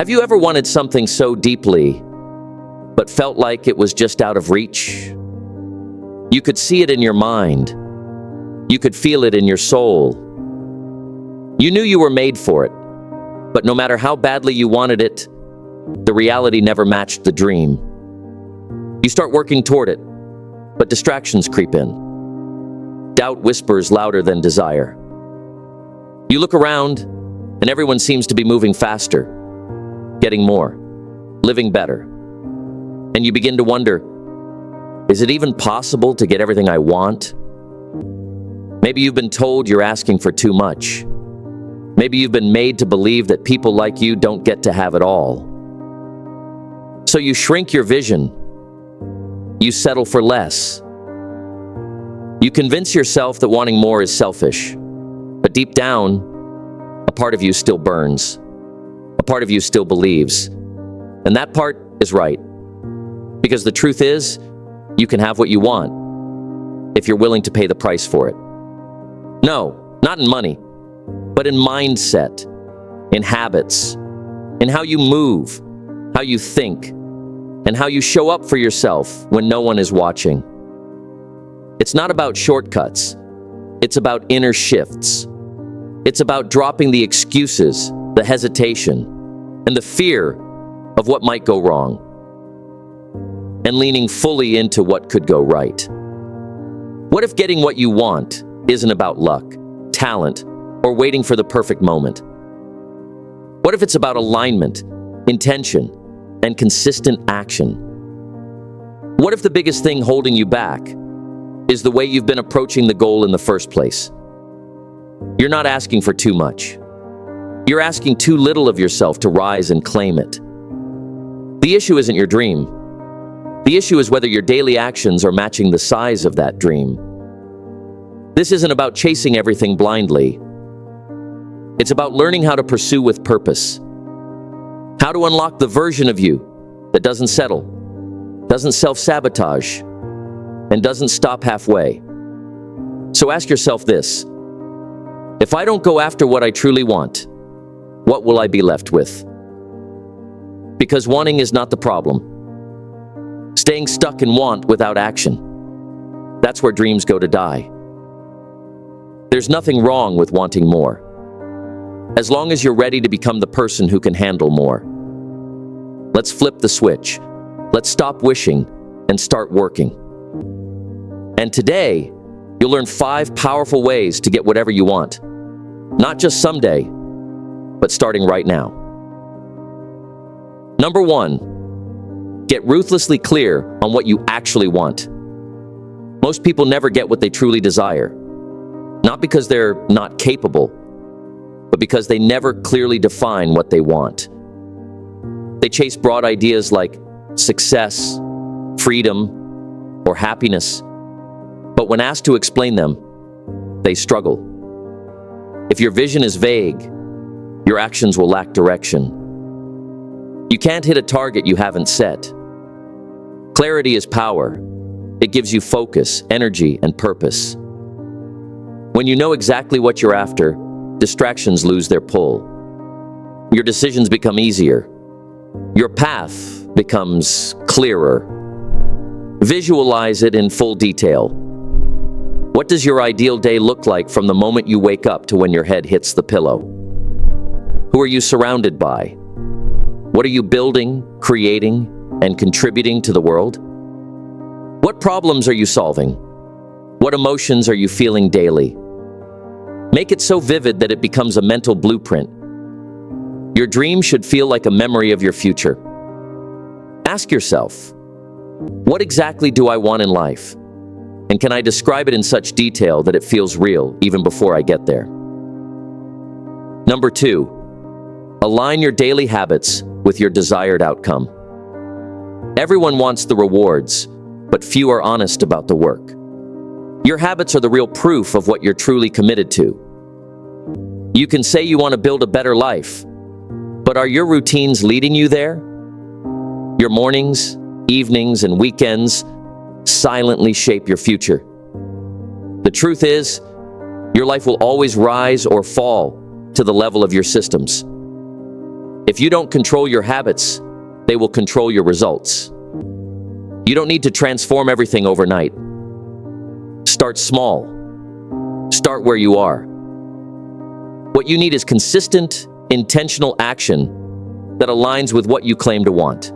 Have you ever wanted something so deeply, but felt like it was just out of reach? You could see it in your mind. You could feel it in your soul. You knew you were made for it, but no matter how badly you wanted it, the reality never matched the dream. You start working toward it, but distractions creep in. Doubt whispers louder than desire. You look around, and everyone seems to be moving faster, getting more, living better. And you begin to wonder, is it even possible to get everything I want? Maybe you've been told you're asking for too much. Maybe you've been made to believe that people like you don't get to have it all. So you shrink your vision. You settle for less. You convince yourself that wanting more is selfish. But deep down, a part of you still burns. A part of you still believes. And that part is right. Because the truth is, you can have what you want if you're willing to pay the price for it. No, not in money, but in mindset, in habits, in how you move, how you think, and how you show up for yourself when no one is watching. It's not about shortcuts. It's about inner shifts. It's about dropping the excuses, the hesitation, and the fear of what might go wrong, and leaning fully into what could go right. What if getting what you want isn't about luck, talent, or waiting for the perfect moment? What if it's about alignment, intention, and consistent action? What if the biggest thing holding you back is the way you've been approaching the goal in the first place? You're not asking for too much. You're asking too little of yourself to rise and claim it. The issue isn't your dream. The issue is whether your daily actions are matching the size of that dream. This isn't about chasing everything blindly. It's about learning how to pursue with purpose. How to unlock the version of you that doesn't settle, doesn't self-sabotage, and doesn't stop halfway. So ask yourself this: if I don't go after what I truly want, what will I be left with? Because wanting is not the problem. Staying stuck in want without action, that's where dreams go to die. There's nothing wrong with wanting more, as long as you're ready to become the person who can handle more. Let's flip the switch. Let's stop wishing and start working. And today, you'll learn 5 powerful ways to get whatever you want. Not just someday, but starting right now. Number 1, get ruthlessly clear on what you actually want. Most people never get what they truly desire, not because they're not capable, but because they never clearly define what they want. They chase broad ideas like success, freedom, or happiness, but when asked to explain them, they struggle. If your vision is vague, your actions will lack direction. You can't hit a target you haven't set. Clarity is power. It gives you focus, energy, and purpose. When you know exactly what you're after, distractions lose their pull. Your decisions become easier. Your path becomes clearer. Visualize it in full detail. What does your ideal day look like from the moment you wake up to when your head hits the pillow? Who are you surrounded by? What are you building, creating, and contributing to the world? What problems are you solving? What emotions are you feeling daily? Make it so vivid that it becomes a mental blueprint. Your dream should feel like a memory of your future. Ask yourself, what exactly do I want in life? And can I describe it in such detail that it feels real even before I get there? Number 2, align your daily habits with your desired outcome. Everyone wants the rewards, but few are honest about the work. Your habits are the real proof of what you're truly committed to. You can say you want to build a better life, but are your routines leading you there? Your mornings, evenings, and weekends silently shape your future. The truth is, your life will always rise or fall to the level of your systems. If you don't control your habits, they will control your results. You don't need to transform everything overnight. Start small. Start where you are. What you need is consistent, intentional action that aligns with what you claim to want.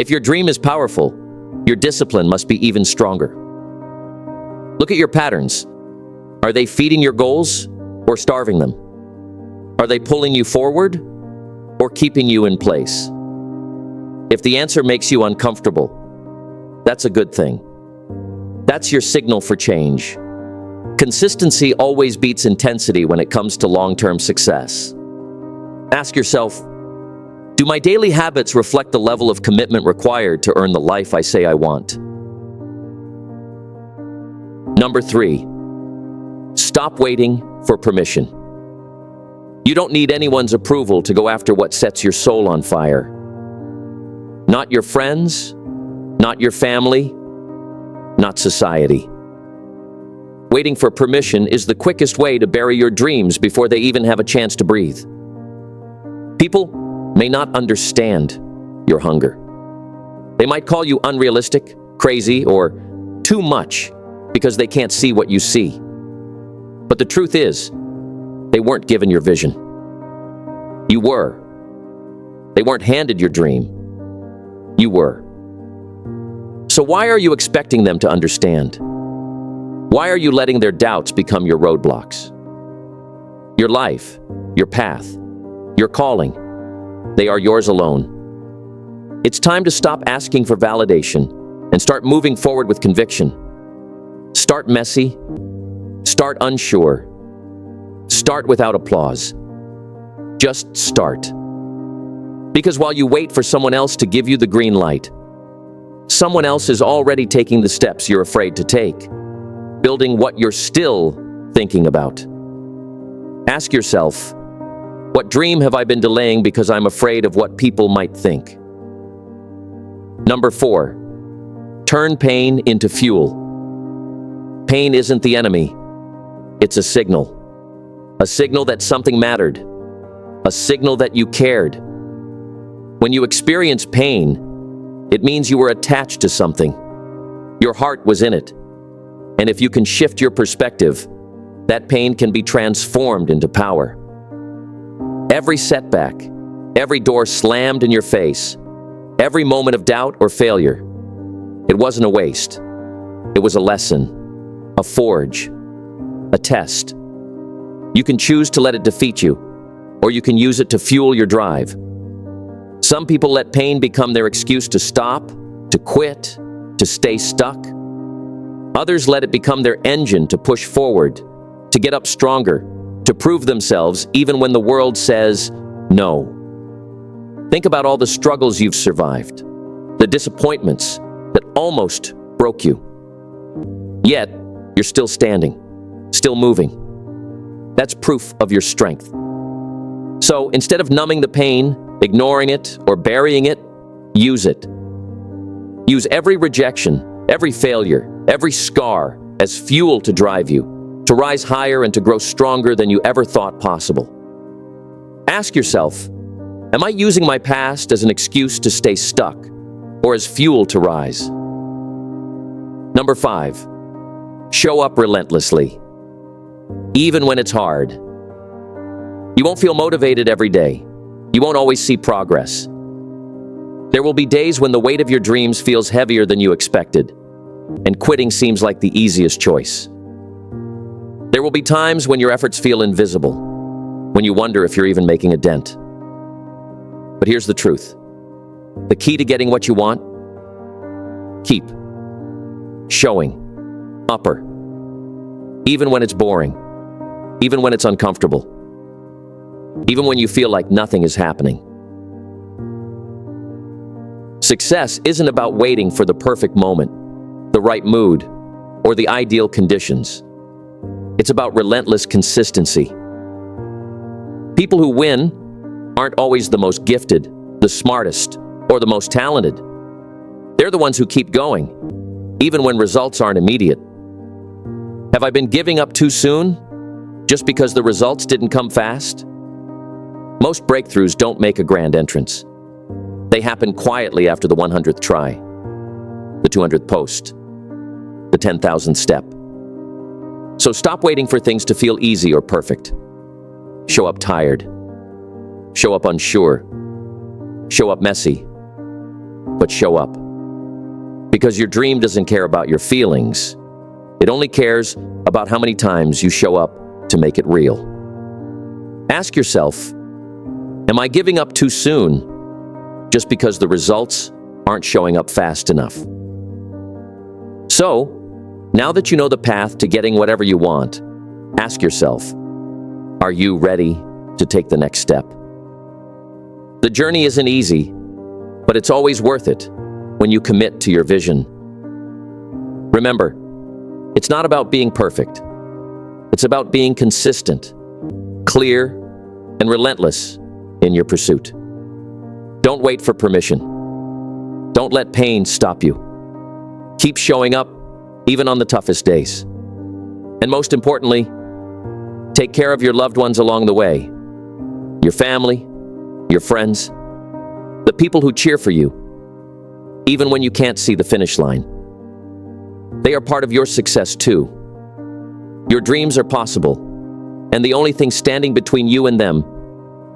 If your dream is powerful, your discipline must be even stronger. Look at your patterns. Are they feeding your goals or starving them? Are they pulling you forward or keeping you in place? If the answer makes you uncomfortable, that's a good thing. That's your signal for change. Consistency always beats intensity when it comes to long-term success. Ask yourself, do my daily habits reflect the level of commitment required to earn the life I say I want? Number 3, stop waiting for permission. You don't need anyone's approval to go after what sets your soul on fire. Not your friends, not your family, not society. Waiting for permission is the quickest way to bury your dreams before they even have a chance to breathe. People may not understand your hunger. They might call you unrealistic, crazy, or too much because they can't see what you see. But the truth is, they weren't given your vision. You were. They weren't handed your dream. You were. So why are you expecting them to understand? Why are you letting their doubts become your roadblocks? Your life, your path, your calling, they are yours alone. It's time to stop asking for validation and start moving forward with conviction. Start messy. Start unsure. Start without applause. Just start. Because while you wait for someone else to give you the green light, someone else is already taking the steps you're afraid to take, building what you're still thinking about. Ask yourself, what dream have I been delaying because I'm afraid of what people might think? Number 4, turn pain into fuel. Pain isn't the enemy. It's a signal. A signal that something mattered. A signal that you cared. When you experience pain, it means you were attached to something. Your heart was in it. And if you can shift your perspective, that pain can be transformed into power. Every setback, every door slammed in your face, every moment of doubt or failure, it wasn't a waste. It was a lesson, a forge, a test. You can choose to let it defeat you, or you can use it to fuel your drive. Some people let pain become their excuse to stop, to quit, to stay stuck. Others let it become their engine to push forward, to get up stronger, to prove themselves even when the world says no. Think about all the struggles you've survived, the disappointments that almost broke you. Yet, you're still standing, still moving. That's proof of your strength. So instead of numbing the pain, ignoring it, or burying it, use it. Use every rejection, every failure, every scar as fuel to drive you, to rise higher and to grow stronger than you ever thought possible. Ask yourself, am I using my past as an excuse to stay stuck, or as fuel to rise? Number 5, show up relentlessly. Even when it's hard. You won't feel motivated every day. You won't always see progress. There will be days when the weight of your dreams feels heavier than you expected, and quitting seems like the easiest choice. There will be times when your efforts feel invisible, when you wonder if you're even making a dent. But here's the truth. The key to getting what you want? Keep showing upper. Even when it's boring. Even when it's uncomfortable. Even when you feel like nothing is happening. Success isn't about waiting for the perfect moment, the right mood, or the ideal conditions. It's about relentless consistency. People who win aren't always the most gifted, the smartest, or the most talented. They're the ones who keep going, even when results aren't immediate. Have I been giving up too soon, just because the results didn't come fast? Most breakthroughs don't make a grand entrance. They happen quietly after the 100th try, the 200th post, the 10,000th step. So stop waiting for things to feel easy or perfect. Show up tired. Show up unsure. Show up messy. But show up. Because your dream doesn't care about your feelings. It only cares about how many times you show up to make it real. Ask yourself, am I giving up too soon just because the results aren't showing up fast enough? So, now that you know the path to getting whatever you want, ask yourself, are you ready to take the next step? The journey isn't easy, but it's always worth it when you commit to your vision. Remember, it's not about being perfect. It's about being consistent, clear, and relentless in your pursuit. Don't wait for permission. Don't let pain stop you. Keep showing up, even on the toughest days. And most importantly, take care of your loved ones along the way. Your family, your friends, the people who cheer for you, even when you can't see the finish line. They are part of your success too. Your dreams are possible, and the only thing standing between you and them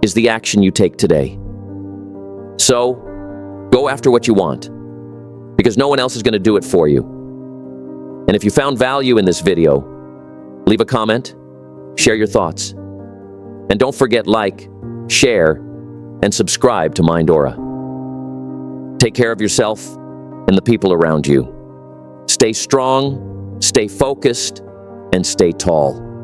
is the action you take today. So, go after what you want, because no one else is going to do it for you. And if you found value in this video, leave a comment, share your thoughts, and don't forget like, share, and subscribe to Mind Aura. Take care of yourself and the people around you. Stay strong, stay focused, and stay tall.